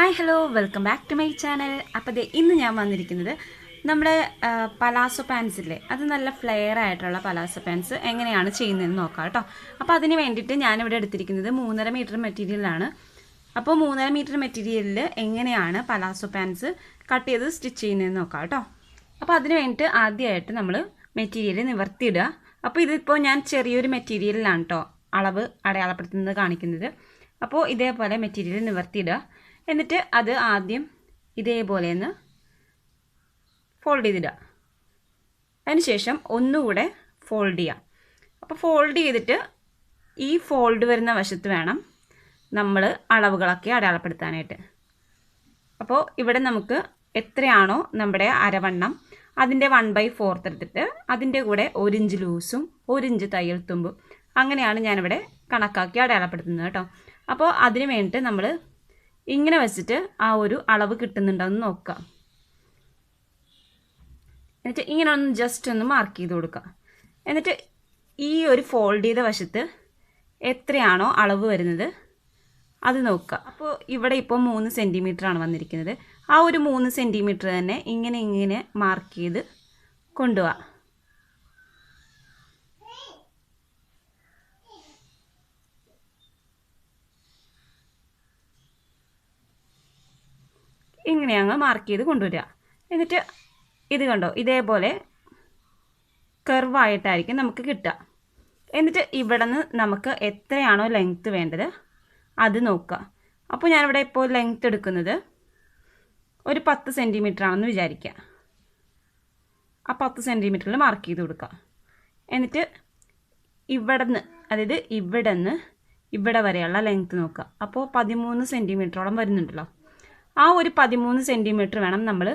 Hi hello welcome back to my channel. അപ്പോൾ ഇന്ന് ഞാൻ വന്നിരിക്കുന്നത് നമ്മുടെ പലാസോ പാൻസ് ഇല്ലേ, അത് നല്ല ഫ്ലെയർ ആയിട്ടുള്ള പലാസോ പാൻസ് എങ്ങനെയാണ് ചെയ്യുന്നതെന്ന് നോക്കാം കേട്ടോ. അപ്പോൾ അതിന് വേണ്ടിയിട്ട് ഞാനിവിടെ എടുത്തിരിക്കുന്നത് 3.5 മീറ്റർ മെറ്റീരിയലാണ്. അപ്പോൾ 3.5 മീറ്റർ മെറ്റീരിയലിൽ എങ്ങനെയാണ് പലാസോ പാൻസ് കട്ട് ചെയ്ത് സ്റ്റിച്ച് ചെയ്യുന്നതെന്ന് നോക്കാം കേട്ടോ. അപ്പോൾ അതിന് വേണ്ടിയിട്ട് ആദ്യമായിട്ട് നമ്മൾ മെറ്റീരിയൽ നിവർത്തിയിടുക. അപ്പോൾ ഇതിപ്പോൾ ഞാൻ ചെറിയൊരു മെറ്റീരിയലിലാണ് കേട്ടോ അളവ് അടയാളപ്പെടുത്തുന്നത് കാണിക്കുന്നത്. അപ്പോൾ ഇതേപോലെ മെറ്റീരിയൽ നിവർത്തിയിടുക. എന്നിട്ട് അത് ആദ്യം ഇതേപോലെ ഒന്ന് ഫോൾഡ് ചെയ്തിടുക. അതിനുശേഷം ഒന്നുകൂടെ ഫോൾഡ് ചെയ്യാം. അപ്പോൾ ഫോൾഡ് ചെയ്തിട്ട് ഈ ഫോൾഡ് വരുന്ന വശത്ത് വേണം നമ്മൾ അളവുകളൊക്കെ അടയാളപ്പെടുത്താനായിട്ട്. അപ്പോൾ ഇവിടെ നമുക്ക് എത്രയാണോ നമ്മുടെ അരവണ്ണം അതിൻ്റെ 1/4 എടുത്തിട്ട് അതിൻ്റെ കൂടെ 1 ഇഞ്ച് ലൂസും 1 ഇഞ്ച് തയ്യൽ തുമ്പും അങ്ങനെയാണ് ഞാനിവിടെ കണക്കാക്കി അടയാളപ്പെടുത്തുന്നത് കേട്ടോ. അപ്പോൾ അതിന് വേണ്ടിയിട്ട് നമ്മൾ ഇങ്ങനെ വെച്ചിട്ട് ആ ഒരു അളവ് കിട്ടുന്നുണ്ടോയെന്ന് നോക്കുക. എന്നിട്ട് ഇങ്ങനെ ഒന്ന് ജസ്റ്റ് ഒന്ന് മാർക്ക് ചെയ്ത് കൊടുക്കുക. എന്നിട്ട് ഈ ഒരു ഫോൾഡ് ചെയ്ത വശത്ത് എത്രയാണോ അളവ് വരുന്നത് അത് നോക്കുക. അപ്പോൾ ഇവിടെ ഇപ്പോൾ 3 സെൻറ്റിമീറ്ററാണ് വന്നിരിക്കുന്നത്. ആ ഒരു 3 സെൻറ്റിമീറ്റർ തന്നെ ഇങ്ങനെ മാർക്ക് ചെയ്ത് കൊണ്ടുപോവുക. ഇങ്ങനെ അങ്ങ് മാർക്ക് ചെയ്ത് കൊണ്ടുവരിക. എന്നിട്ട് ഇത് കണ്ടോ, ഇതേപോലെ കർവായിട്ടായിരിക്കും നമുക്ക് കിട്ടുക. എന്നിട്ട് ഇവിടെ നിന്ന് നമുക്ക് എത്രയാണോ ലെങ്ത്ത് വേണ്ടത് അത് നോക്കുക. അപ്പോൾ ഞാനിവിടെ ഇപ്പോൾ ലെങ്ത്ത് എടുക്കുന്നത് ഒരു 10 സെൻറ്റിമീറ്റർ ആണെന്ന് വിചാരിക്കുക. ആ 10 സെൻറ്റിമീറ്ററിൽ മാർക്ക് ചെയ്ത് കൊടുക്കുക. എന്നിട്ട് ഇവിടെ നിന്ന്, അതായത് ഇവിടെ നിന്ന് ഇവിടെ വരെയുള്ള ലെങ്ത്ത് നോക്കുക. അപ്പോൾ 13 സെൻറ്റിമീറ്ററോളം വരുന്നുണ്ടല്ലോ. ആ ഒരു 13 സെൻറ്റിമീറ്റർ വേണം നമ്മൾ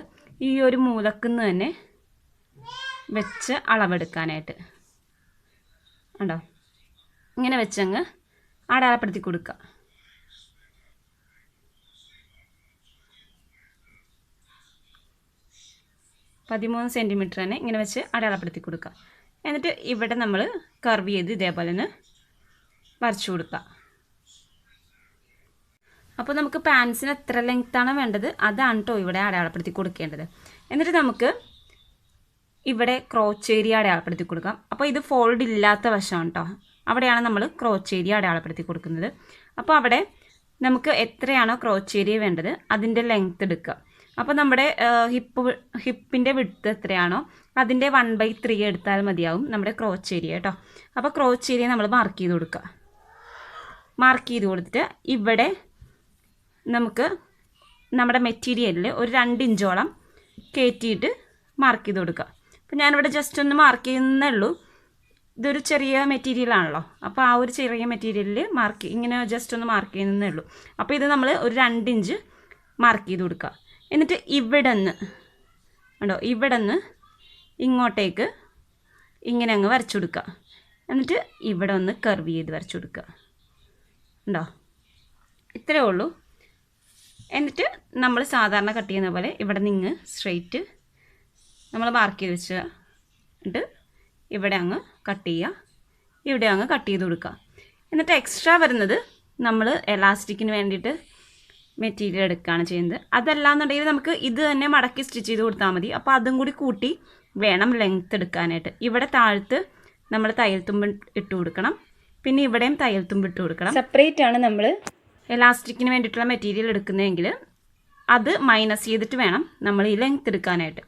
ഈ ഒരു മൂലക്കുന്ന് തന്നെ വെച്ച് അളവെടുക്കാനായിട്ട്. ഉണ്ടോ, ഇങ്ങനെ വെച്ചങ്ങ് അടയാളപ്പെടുത്തി കൊടുക്കുക. പതിമൂന്ന് സെൻറ്റിമീറ്റർ തന്നെ ഇങ്ങനെ വെച്ച് അടയാളപ്പെടുത്തി കൊടുക്കുക. എന്നിട്ട് ഇവിടെ നമ്മൾ കർവ് ചെയ്ത് ഇതേപോലെ ഒന്ന് വരച്ചു കൊടുക്കുക. അപ്പോൾ നമുക്ക് പാൻസിന് എത്ര ലെങ്ത്താണ് വേണ്ടത് അതാണ് കേട്ടോ ഇവിടെ അടയാളപ്പെടുത്തി കൊടുക്കേണ്ടത്. എന്നിട്ട് നമുക്ക് ഇവിടെ ക്രോച്ച് ഏരിയ അടയാളപ്പെടുത്തി കൊടുക്കാം. അപ്പോൾ ഇത് ഫോൾഡ് ഇല്ലാത്ത വശമാണ് കേട്ടോ, അവിടെയാണ് നമ്മൾ ക്രോച്ച് ഏരിയ അടയാളപ്പെടുത്തി കൊടുക്കുന്നത്. അപ്പോൾ അവിടെ നമുക്ക് എത്രയാണോ ക്രോച്ച് ഏരിയ വേണ്ടത് അതിൻ്റെ ലെങ്ത്ത് എടുക്കുക. അപ്പോൾ നമ്മുടെ ഹിപ്പിൻ്റെ വിഡ്ത്ത് എത്രയാണോ അതിൻ്റെ 1/3 എടുത്താൽ മതിയാവും നമ്മുടെ ക്രോച്ച് ഏരിയ കേട്ടോ. അപ്പോൾ ക്രോച്ച് ഏരിയ നമ്മൾ മാർക്ക് ചെയ്ത് കൊടുക്കുക. മാർക്ക് ചെയ്ത് കൊടുത്തിട്ട് ഇവിടെ നമുക്ക് നമ്മുടെ മെറ്റീരിയലിൽ ഒരു 2 ഇഞ്ചോളം കയറ്റിയിട്ട് മാർക്ക് ചെയ്ത് കൊടുക്കുക. അപ്പോൾ ഞാനിവിടെ ജസ്റ്റ് ഒന്ന് മാർക്ക് ചെയ്യുന്നേ ഉള്ളൂ. ഇതൊരു ചെറിയ മെറ്റീരിയലാണല്ലോ, അപ്പോൾ ആ ഒരു ചെറിയ മെറ്റീരിയലിൽ ഇങ്ങനെ ജസ്റ്റ് ഒന്ന് മാർക്ക് ചെയ്യുന്നേ ഉള്ളൂ. അപ്പോൾ ഇത് നമ്മൾ ഒരു 2 ഇഞ്ച് മാർക്ക് ചെയ്ത് കൊടുക്കുക. എന്നിട്ട് ഇവിടെ നിന്ന് ഉണ്ടോ, ഇവിടെ നിന്ന് ഇങ്ങോട്ടേക്ക് ഇങ്ങനെ അങ്ങ് വരച്ചു കൊടുക്കുക. എന്നിട്ട് ഇവിടെ ഒന്ന് കർവ് ചെയ്ത് വരച്ചു കൊടുക്കുക. ഉണ്ടോ, ഇത്രയേ ഉള്ളൂ. എന്നിട്ട് നമ്മൾ സാധാരണ കട്ട് ചെയ്യുന്ന പോലെ ഇവിടെ നിന്ന് സ്ട്രെയിറ്റ് നമ്മൾ മാർക്ക് ചെയ്ത് വെച്ചിട്ട് ഇവിടെ അങ്ങ് കട്ട് ചെയ്യുക, ഇവിടെ അങ്ങ് കട്ട് ചെയ്ത് കൊടുക്കുക. എന്നിട്ട് എക്സ്ട്രാ വരുന്നത് നമ്മൾ എലാസ്റ്റിക്കിന് വേണ്ടിയിട്ട് മെറ്റീരിയൽ എടുക്കുകയാണ് ചെയ്യുന്നത്. അതല്ലാന്നുണ്ടെങ്കിൽ നമുക്ക് ഇത് തന്നെ മടക്കി സ്റ്റിച്ച് ചെയ്ത് കൊടുത്താൽ മതി. അപ്പോൾ അതും കൂടി കൂട്ടി വേണം ലെങ്ത്ത് എടുക്കാനായിട്ട്. ഇവിടെ താഴത്ത് നമ്മൾ തയ്യൽ തുമ്പ് ഇട്ട് കൊടുക്കണം, പിന്നെ ഇവിടെയും തയ്യൽ തുമ്പ് ഇട്ട് കൊടുക്കണം. സെപ്പറേറ്റ് ആണ് നമ്മൾ എലാസ്റ്റിക്കിന് വേണ്ടിയിട്ടുള്ള മെറ്റീരിയൽ എടുക്കുന്നതെങ്കിൽ അത് മൈനസ് ചെയ്തിട്ട് വേണം നമ്മൾ ഈ ലെങ്ത്ത് എടുക്കാനായിട്ട്.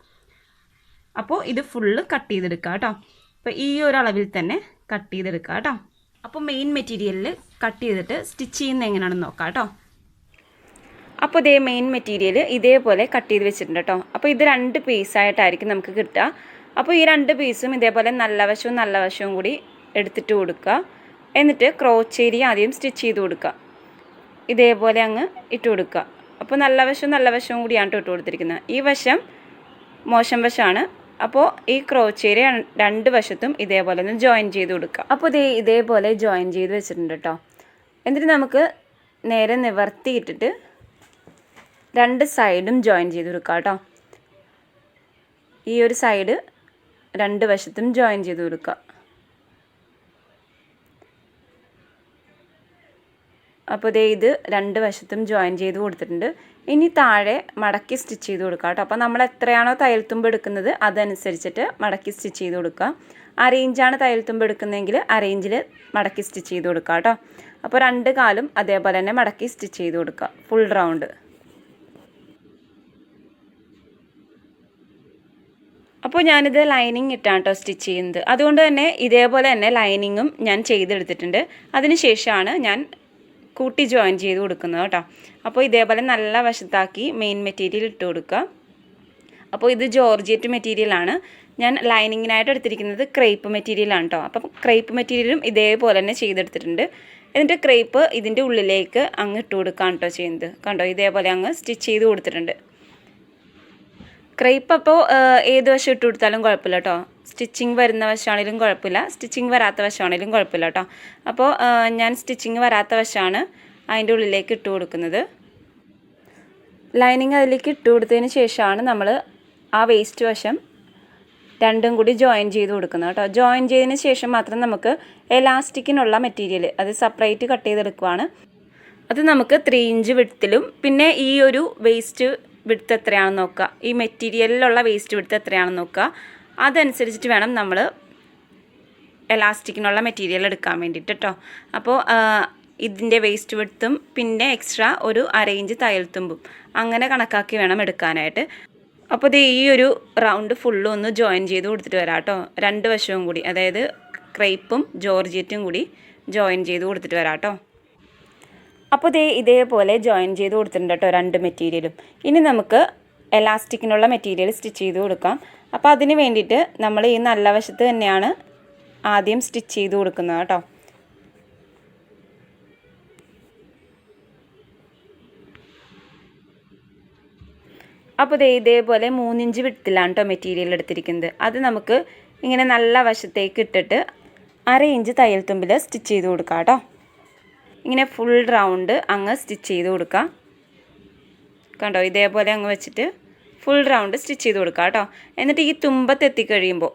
അപ്പോൾ ഇത് ഫുള്ള് കട്ട് ചെയ്തെടുക്കുക കേട്ടോ. അപ്പോൾ ഈ ഒരു അളവിൽ തന്നെ കട്ട് ചെയ്തെടുക്കുക കേട്ടോ. അപ്പോൾ മെയിൻ മെറ്റീരിയലിൽ കട്ട് ചെയ്തിട്ട് സ്റ്റിച്ച് ചെയ്യുന്നത് എങ്ങനെയാണെന്ന് നോക്കാം കേട്ടോ. അപ്പോൾ ഇതേ മെയിൻ മെറ്റീരിയൽ ഇതേപോലെ കട്ട് ചെയ്ത് വെച്ചിട്ടുണ്ട് കേട്ടോ. അപ്പോൾ ഇത് 2 പീസായിട്ടായിരിക്കും നമുക്ക് കിട്ടുക. അപ്പോൾ ഈ 2 പീസും ഇതേപോലെ നല്ല വശവും കൂടി എടുത്തിട്ട് കൊടുക്കുക. എന്നിട്ട് ക്രോച്ച് ഏരിയ ആദ്യം സ്റ്റിച്ച് ചെയ്ത് കൊടുക്കുക. ഇതേപോലെ അങ്ങ് ഇട്ട് കൊടുക്കുക. അപ്പോൾ നല്ല വശവും കൂടിയാണ് ഇട്ട് കൊടുത്തിരിക്കുന്നത്. ഈ വശം മോശം വശമാണ്. അപ്പോൾ ഈ ക്രോച്ച് ഏരിയ 2 വശത്തും ഇതേപോലെ ഒന്ന് ജോയിൻ ചെയ്ത് കൊടുക്കുക. അപ്പോൾ ഇതേപോലെ ജോയിൻ ചെയ്ത് വെച്ചിട്ടുണ്ട് കേട്ടോ. എന്നിട്ട് നമുക്ക് നേരെ നിവർത്തിയിട്ടിട്ട് 2 സൈഡും ജോയിൻ ചെയ്ത് കൊടുക്കുക കേട്ടോ. ഈ ഒരു സൈഡ് 2 വശത്തും ജോയിൻ ചെയ്ത് കൊടുക്കുക. അപ്പോൾ ഇത് രണ്ട് വശത്തും ജോയിൻ ചെയ്ത് കൊടുത്തിട്ടുണ്ട്. ഇനി താഴെ മടക്കി സ്റ്റിച്ച് ചെയ്ത് കൊടുക്കുക കേട്ടോ. അപ്പോൾ നമ്മൾ എത്രയാണോ തയ്യൽ തുമ്പ് എടുക്കുന്നത് അതനുസരിച്ചിട്ട് മടക്കി സ്റ്റിച്ച് ചെയ്ത് കൊടുക്കുക. അരയിഞ്ചാണ് തയ്യൽ തുമ്പ് എടുക്കുന്നതെങ്കിൽ അരയിഞ്ചിൽ മടക്കി സ്റ്റിച്ച് ചെയ്ത് കൊടുക്കുക കേട്ടോ. അപ്പോൾ രണ്ട് കാലും അതേപോലെ തന്നെ മടക്കി സ്റ്റിച്ച് ചെയ്ത് കൊടുക്കുക ഫുൾ റൗണ്ട്. അപ്പോൾ ഞാനിത് ലൈനിങ് ഇട്ടാണ് കേട്ടോ സ്റ്റിച്ച് ചെയ്യുന്നത്. അതുകൊണ്ട് തന്നെ ഇതേപോലെ തന്നെ ലൈനിങ്ങും ഞാൻ ചെയ്തെടുത്തിട്ടുണ്ട്. അതിനുശേഷമാണ് ഞാൻ കൂട്ടി ജോയിൻ ചെയ്ത് കൊടുക്കുന്നത് കേട്ടോ. അപ്പോൾ ഇതേപോലെ നല്ല വശത്താക്കി മെയിൻ മെറ്റീരിയൽ ഇട്ട് കൊടുക്കുക. അപ്പോൾ ഇത് ജോർജറ്റ് മെറ്റീരിയലാണ്. ഞാൻ ലൈനിങ്ങിനായിട്ട് എടുത്തിരിക്കുന്നത് ക്രേപ്പ് മെറ്റീരിയലാണ് കേട്ടോ. അപ്പം ക്രേപ്പ് മെറ്റീരിയലും ഇതേപോലെ തന്നെ ചെയ്തെടുത്തിട്ടുണ്ട്. എന്നിട്ട് ക്രേപ്പ് ഇതിൻ്റെ ഉള്ളിലേക്ക് അങ്ങ് ഇട്ട് കൊടുക്കുകയാണ് കേട്ടോ ചെയ്യുന്നത്. കണ്ടോ, ഇതേപോലെ അങ്ങ് സ്റ്റിച്ച് ചെയ്ത് കൊടുത്തിട്ടുണ്ട്. ക്രേപ്പ് അപ്പോൾ ഏത് വശം ഇട്ട് കൊടുത്താലും കുഴപ്പമില്ല കേട്ടോ. സ്റ്റിച്ചിങ് വരുന്ന വശമാണെങ്കിലും കുഴപ്പമില്ല, സ്റ്റിച്ചിങ് വരാത്ത വശമാണെങ്കിലും കുഴപ്പമില്ല കേട്ടോ. അപ്പോൾ ഞാൻ സ്റ്റിച്ചിങ് വരാത്ത വശമാണ് അതിൻ്റെ ഉള്ളിലേക്ക് ഇട്ട് കൊടുക്കുന്നത്. ലൈനിങ് അതിലേക്ക് ഇട്ട് കൊടുത്തതിന് ശേഷമാണ് നമ്മൾ ആ വേസ്റ്റ് വശം രണ്ടും കൂടി ജോയിൻ ചെയ്ത് കൊടുക്കുന്നത് കേട്ടോ. ജോയിൻ ചെയ്തതിന് ശേഷം മാത്രം നമുക്ക് എലാസ്റ്റിക്കിനുള്ള മെറ്റീരിയൽ അത് സെപ്പറേറ്റ് കട്ട് ചെയ്തെടുക്കുവാണ്. അത് നമുക്ക് 3 ഇഞ്ച് വിഡ്ത്തിലും പിന്നെ ഈ ഒരു വേസ്റ്റ് വിഡ്ത്ത് എത്രയാണെന്ന് നോക്കുക, ഈ മെറ്റീരിയലിലുള്ള വേസ്റ്റ് വിഡ്ത്ത് എത്രയാണെന്ന് നോക്കുക. അതനുസരിച്ചിട്ട് വേണം നമ്മൾ എലാസ്റ്റിക്കിനുള്ള മെറ്റീരിയൽ എടുക്കാൻ വേണ്ടിയിട്ട് കേട്ടോ. അപ്പോൾ ഇതിൻ്റെ വേസ്റ്റ് വിഡ്ത്തും പിന്നെ എക്സ്ട്രാ ഒരു 1/2 ഇഞ്ച് തയ്യൽ തുമ്പും അങ്ങനെ കണക്കാക്കി വേണം എടുക്കാനായിട്ട്. അപ്പോൾ ഇത് ഈ ഒരു റൗണ്ട് ഫുള്ളും ഒന്ന് ജോയിൻ ചെയ്ത് കൊടുത്തിട്ട് വരാം കേട്ടോ. രണ്ട് വശവും കൂടി, അതായത് ക്രേപ്പും ജോർജറ്റും കൂടി ജോയിൻ ചെയ്ത് കൊടുത്തിട്ട് വരാം കേട്ടോ. അപ്പോൾ ഇതേപോലെ ജോയിൻ ചെയ്ത് കൊടുത്തിട്ടുണ്ട് കേട്ടോ രണ്ട് മെറ്റീരിയലും. ഇനി നമുക്ക് എലാസ്റ്റിക്കിനുള്ള മെറ്റീരിയൽ സ്റ്റിച്ച് ചെയ്ത് കൊടുക്കാം. അപ്പോൾ അതിന് വേണ്ടിയിട്ട് നമ്മൾ ഈ നല്ല വശത്ത് തന്നെയാണ് ആദ്യം സ്റ്റിച്ച് ചെയ്ത് കൊടുക്കുന്നത് കേട്ടോ. അപ്പോൾ ഇതേപോലെ 3 ഇഞ്ച് വിഡ്ത്തിലാണ് കേട്ടോ മെറ്റീരിയൽ എടുത്തിരിക്കുന്നത്. അത് നമുക്ക് ഇങ്ങനെ നല്ല വശത്തേക്ക് ഇട്ടിട്ട് 1/2 ഇഞ്ച് തയ്യൽ തുമ്പിൽ സ്റ്റിച്ച് ചെയ്ത് കൊടുക്കാം കേട്ടോ. ഇങ്ങനെ ഫുൾ റൗണ്ട് അങ്ങ് സ്റ്റിച്ച് ചെയ്ത് കൊടുക്കുക. കണ്ടോ, ഇതേപോലെ അങ്ങ് വെച്ചിട്ട് ഫുൾ റൗണ്ട് സ്റ്റിച്ച് ചെയ്ത് കൊടുക്കുക കേട്ടോ. എന്നിട്ട് ഈ തുമ്പത്ത് എത്തിക്കഴിയുമ്പോൾ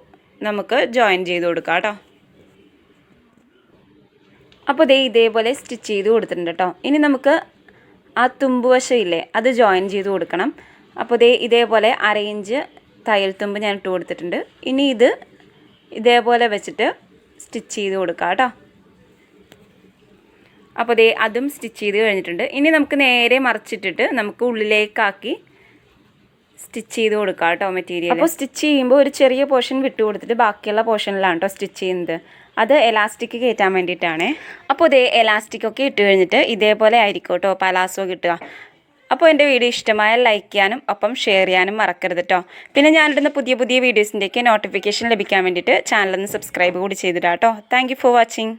നമുക്ക് ജോയിൻ ചെയ്ത് കൊടുക്കാം കേട്ടോ. അപ്പോൾ ഇതേപോലെ സ്റ്റിച്ച് ചെയ്ത് കൊടുത്തിട്ടുണ്ട് കേട്ടോ. ഇനി നമുക്ക് ആ തുമ്പ് വശം ഇല്ലേ അത് ജോയിൻ ചെയ്ത് കൊടുക്കണം. അപ്പോൾ ഇതേപോലെ 1/2 ഇഞ്ച് തയ്യൽ തുമ്പ് ഞാൻ ഇട്ട് കൊടുത്തിട്ടുണ്ട്. ഇനി ഇത് ഇതേപോലെ വെച്ചിട്ട് സ്റ്റിച്ച് ചെയ്ത് കൊടുക്കാം കേട്ടോ. അപ്പോൾ അതും സ്റ്റിച്ച് ചെയ്ത് കഴിഞ്ഞിട്ടുണ്ട്. ഇനി നമുക്ക് നേരെ മറിച്ചിട്ടിട്ട് നമുക്ക് ഉള്ളിലേക്കാക്കി സ്റ്റിച്ച് ചെയ്ത് കൊടുക്കാം കേട്ടോ മെറ്റീരിയൽ. അപ്പോൾ സ്റ്റിച്ച് ചെയ്യുമ്പോൾ ഒരു ചെറിയ പോർഷൻ വിട്ട് കൊടുത്തിട്ട് ബാക്കിയുള്ള പോർഷനിലാണ് കേട്ടോ സ്റ്റിച്ച് ചെയ്യുന്നത്. അത് എലാസ്റ്റിക് കയറ്റാൻ വേണ്ടിയിട്ടാണ്. അപ്പോൾ എലാസ്റ്റിക്കൊക്കെ ഇട്ട് കഴിഞ്ഞിട്ട് ഇതേപോലെ ആയിരിക്കും കേട്ടോ പലാസോ കിട്ടുക. അപ്പോൾ എൻ്റെ വീഡിയോ ഇഷ്ടമായാൽ ലൈക്ക് ചെയ്യാനും ഒപ്പം ഷെയർ ചെയ്യാനും മറക്കരുത് കേട്ടോ. പിന്നെ ഞാനിടുന്ന പുതിയ പുതിയ വീഡിയോസിൻ്റെയൊക്കെ നോട്ടിഫിക്കേഷൻ ലഭിക്കാൻ വേണ്ടിയിട്ട് ചാനലൊന്ന് സബ്സ്ക്രൈബ് കൂടി ചെയ്തിടാം കേട്ടോ. Thank you for watching.